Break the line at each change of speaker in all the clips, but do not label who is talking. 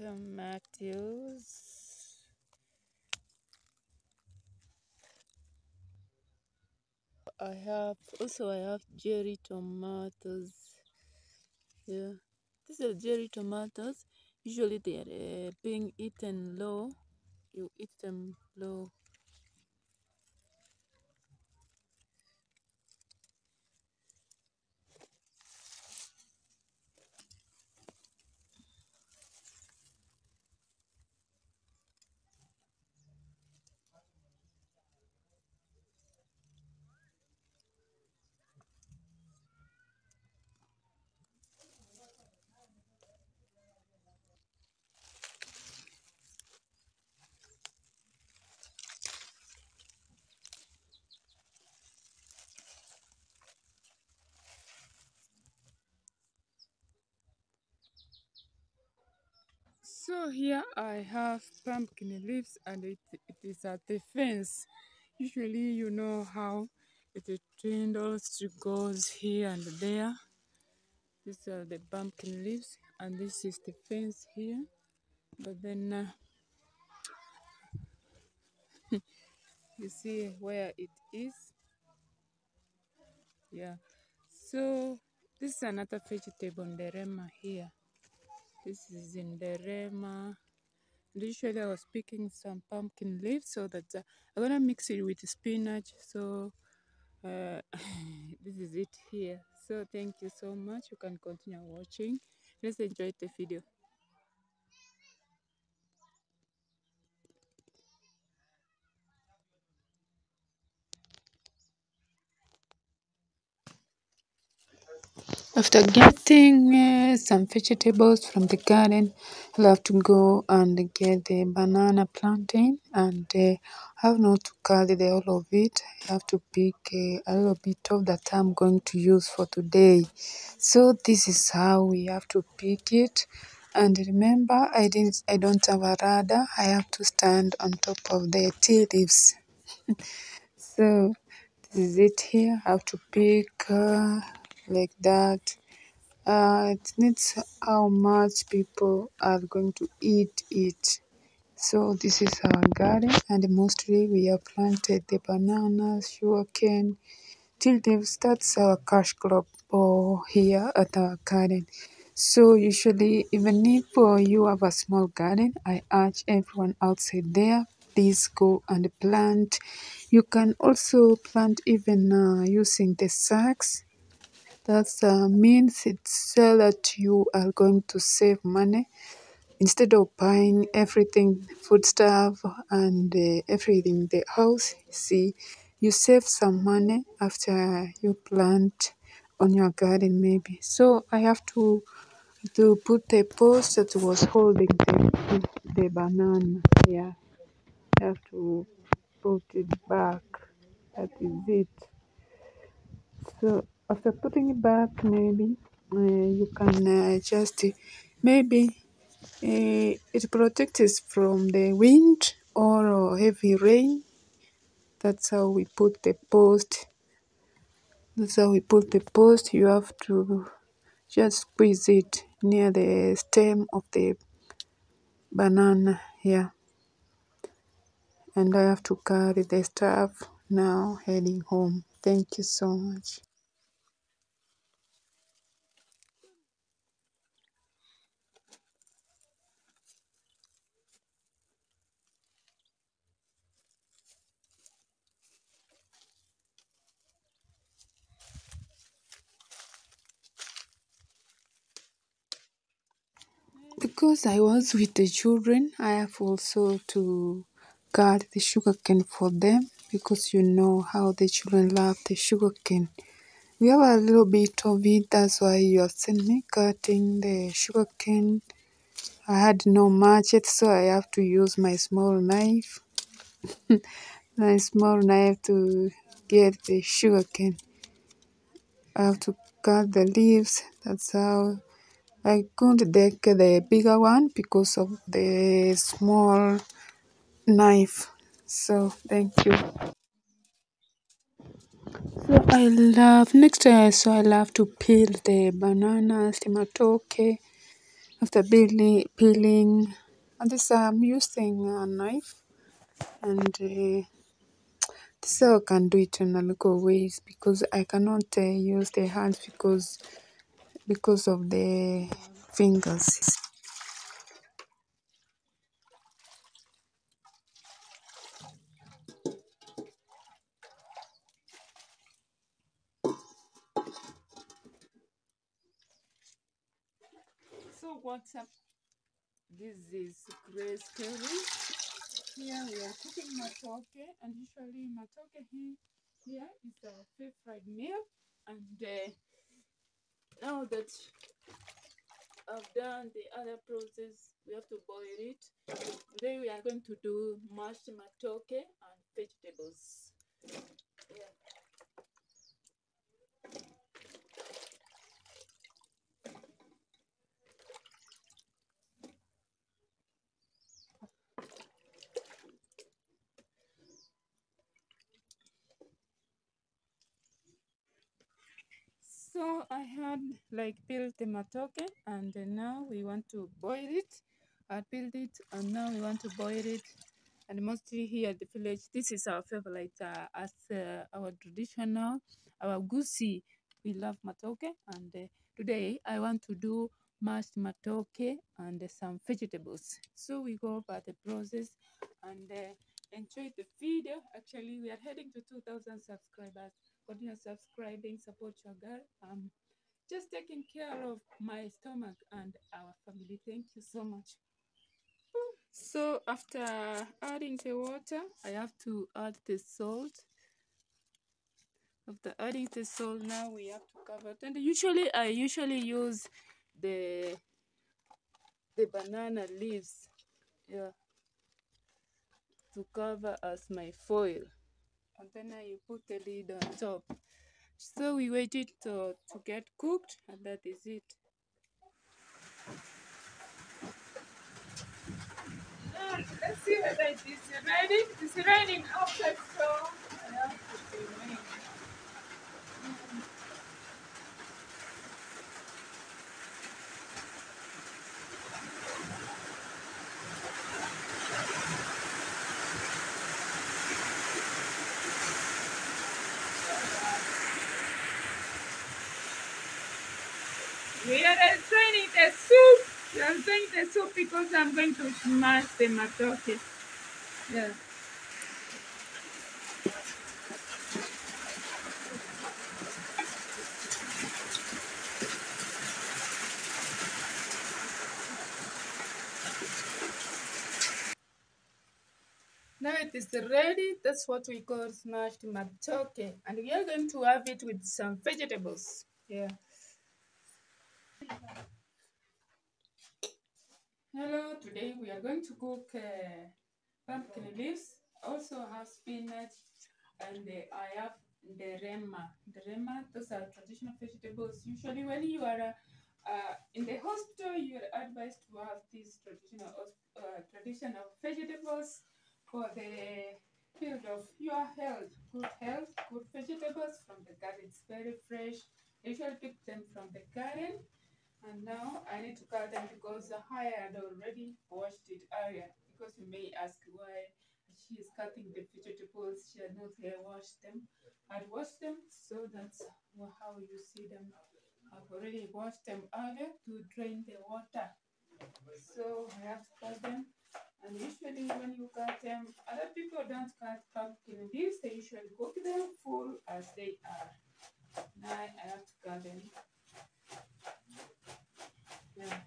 tomatoes. I have cherry tomatoes. Yeah, these are cherry tomatoes. Usually they are being eaten low. You eat them low. So here I have pumpkin leaves, and it is at the fence. Usually you know how it dwindles, it goes here and there. These are the pumpkin leaves, and this is the fence here. But then you see where it is. Yeah. So this is another vegetable, nderema here. This is in nderema. Usually I was picking some pumpkin leaves so that I'm gonna mix it with spinach. So this is it here. So thank you so much. You can continue watching. Let's enjoy the video. After getting some vegetables from the garden, I'll have to go and get the banana plantain, and have not to carry the whole of it. I have to pick a little bit of that I'm going to use for today. So this is how we have to pick it. And remember, I don't have a radar. I have to stand on top of the tea leaves. So this is it here. I have to pick like that. It needs how much people are going to eat it. So this is our garden, and mostly we have planted the bananas, sugarcane, tea leaves. That's our cash crop here at our garden. So usually, even if you have a small garden, I urge everyone outside there, please go and plant. You can also plant even using the sacks. That means it's that you are going to save money instead of buying everything, foodstuff and everything in the house. See, you save some money after you plant on your garden maybe. So I have to put the post that was holding the banana. Yeah, I have to put it back. That is it. So after putting it back, maybe you can just maybe it protects us from the wind or heavy rain. That's how we put the post. That's how we put the post. You have to just squeeze it near the stem of the banana here. And I have to carry the stuff now heading home. Thank you so much. Because I was with the children, I have also to guard the sugarcane for them, because you know how the children love the sugarcane. We have a little bit of it, that's why you have seen me cutting the sugarcane. I had no machete, so I have to use my small knife. My small knife to get the sugarcane. I have to cut the leaves, that's how. I couldn't take the bigger one because of the small knife. So thank you. So I love to peel the bananas, the matoke. After peeling, and this I'm using a knife, and this I can do it in a little ways because I cannot use the hands because of the fingers. So what's up? This is Kerry. Here we are cooking matoke, and usually matoke here is our favorite meal. And now that I've done the other process, we have to boil it. Today we are going to do mashed matoke and vegetables. Yeah. So I had like peeled the matoke, and now we want to boil it. I peeled it, and now we want to boil it. And mostly here at the village, this is our favorite as our traditional, our goosey. We love matoke, and today I want to do mashed matoke and some vegetables. So we go over the process and enjoy the video. Actually, we are heading to 2,000 subscribers. Continue subscribing, support your girl. Just taking care of my stomach and our family. Thank you so much. So after adding the water, I have to add the salt. After adding the salt, now we have to cover it. And I usually use the banana leaves, yeah, to cover as my foil. And then I put the lid on top. So we wait it to get cooked, and that is it. Let's see whether it is ready. It's raining outside, so I have to be ready. We are training the soup. We are doing the soup because I'm going to smash the matoke. Yeah. Now it is ready. That's what we call smashed matoke. And we are going to have it with some vegetables. Yeah. Hello, today we are going to cook pumpkin leaves. Also have spinach, and I have the rema. The rema, those are traditional vegetables. Usually when you are in the hospital, you are advised to have these traditional vegetables for the field of your health, good vegetables from the garden. It's very fresh. I usually pick them from the garden. And now I need to cut them because I had already washed it earlier. Because you may ask why she is cutting the vegetables. She had not washed them. I'd washed them, so that's how you see them. I've already washed them earlier to drain the water. So I have to cut them. And usually when you cut them, other people don't cut pumpkin leaves. They usually cook them full as they are. Now I have to cut them. Yeah.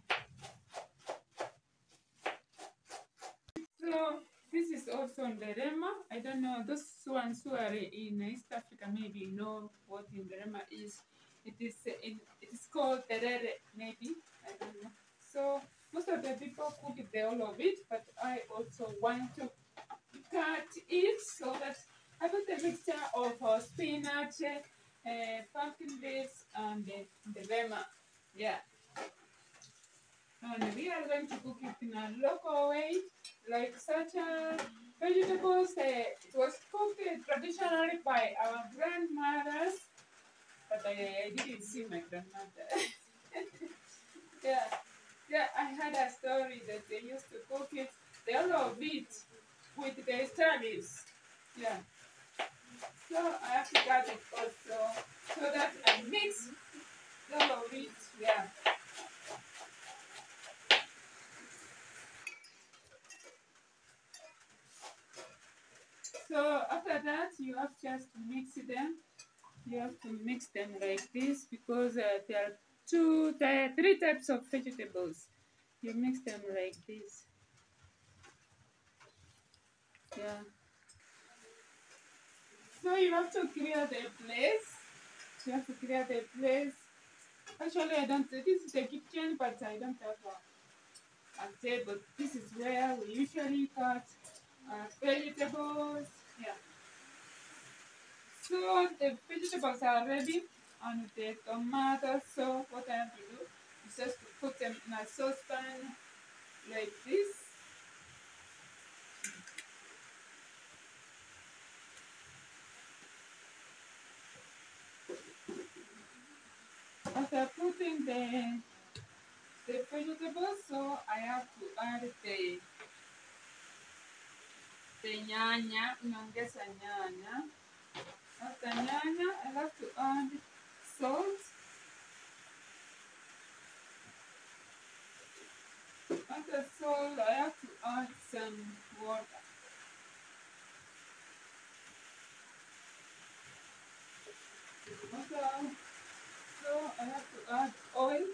So this is also in the Rema. I don't know, those ones who are in East Africa maybe know what in the Rema is. It is called terere maybe. I don't know. So most of the people cook the all of it, but I also want to cut it so that I put a mixture of spinach, pumpkin leaves, and the Rema. Yeah. And we are going to cook it in a local way, like such vegetables. It was cooked traditionally by our grandmothers, but I didn't see my grandmother. Yeah. Yeah, I had a story that they used to cook it, the all of it with the service. Yeah. So I have to cut it also so that I mix the all of it. Yeah. So after that, you have just to mix them. You have to mix them like this because there are three types of vegetables. You mix them like this. Yeah. So you have to clear the place. You have to clear the place. Actually, I don't. This is the kitchen, but I don't have a table. This is where we usually cut vegetables. Yeah. So the vegetables are ready, and the tomatoes. So what I have to do is just to put them in a saucepan like this. After putting the vegetables, so I have to add the nyanya, unaongeza nyanya. After nyanya, I have to add salt. After salt, I have to add some water. Okay. So I have to add oil,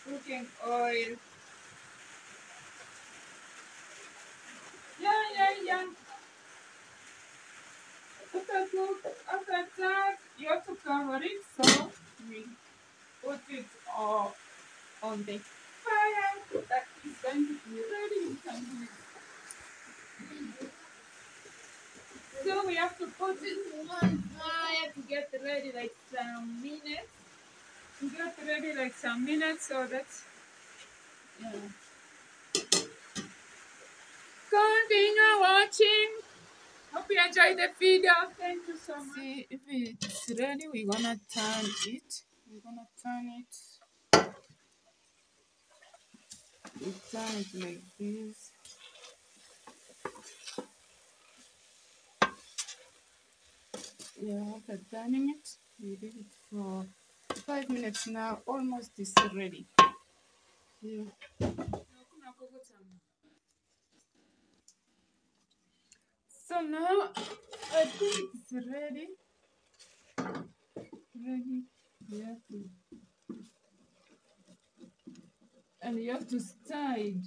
cooking oil. Yeah. After that, you have to cover it so we put it on the fire. That is going to be ready. You can do it. So we have to put it on fire to get ready like some minutes. To get ready like some minutes so that continue watching. Hope you enjoyed the video. Thank you so much. See if it's ready, we're gonna turn it. We turn it like this. Yeah, after turning it, we leave it for 5 minutes now. Almost is ready. Yeah. So now I think it's ready. You have to, and you have to stir it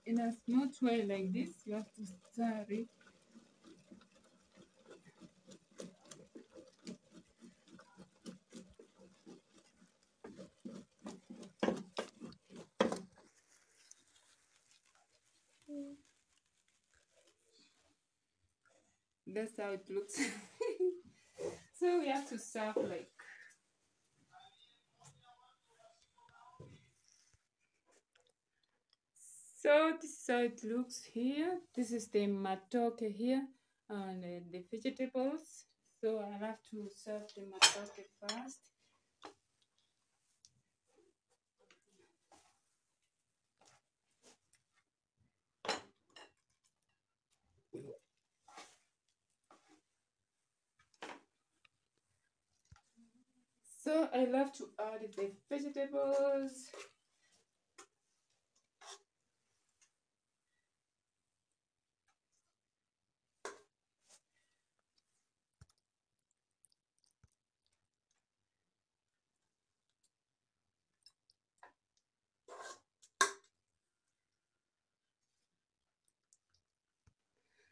in a smooth way like this. You have to stir it. That's how it looks. So we have to serve like. So this is how it looks here. This is the matoke here and the vegetables. So I have to serve the matoke first. So I love to add the vegetables.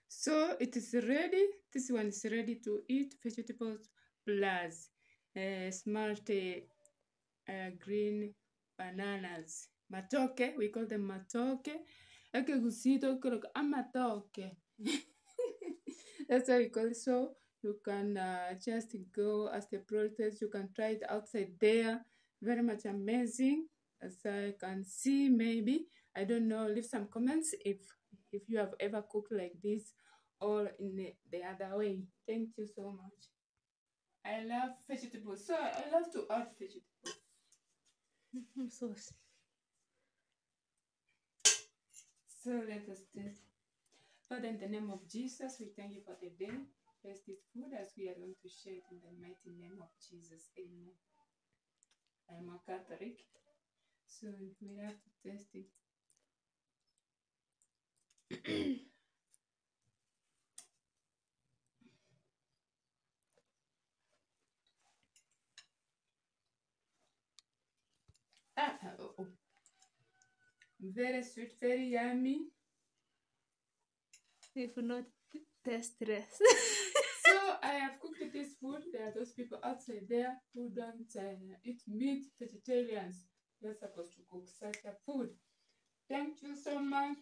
So it is ready. This one is ready to eat. Vegetables plus smart green bananas. Matoke, we call them matoke. Eke gusito krok amatoke. That's how we call it. So you can just go as the process. You can try it outside there. Very much amazing. As I can see, maybe I don't know. Leave some comments if you have ever cooked like this or in the other way. Thank you so much. I love vegetables, so I love to add vegetables.
Sauce.
So let us taste. Father, in the name of Jesus, we thank you for the day. Bless this food as we are going to share it in the mighty name of Jesus. Amen. I'm a Catholic, so we have to taste it. Very sweet, very yummy.
If not, taste rest.
So I have cooked this food. There are those people outside there who don't eat meat, vegetarians. You're supposed to cook such a food. Thank you so much.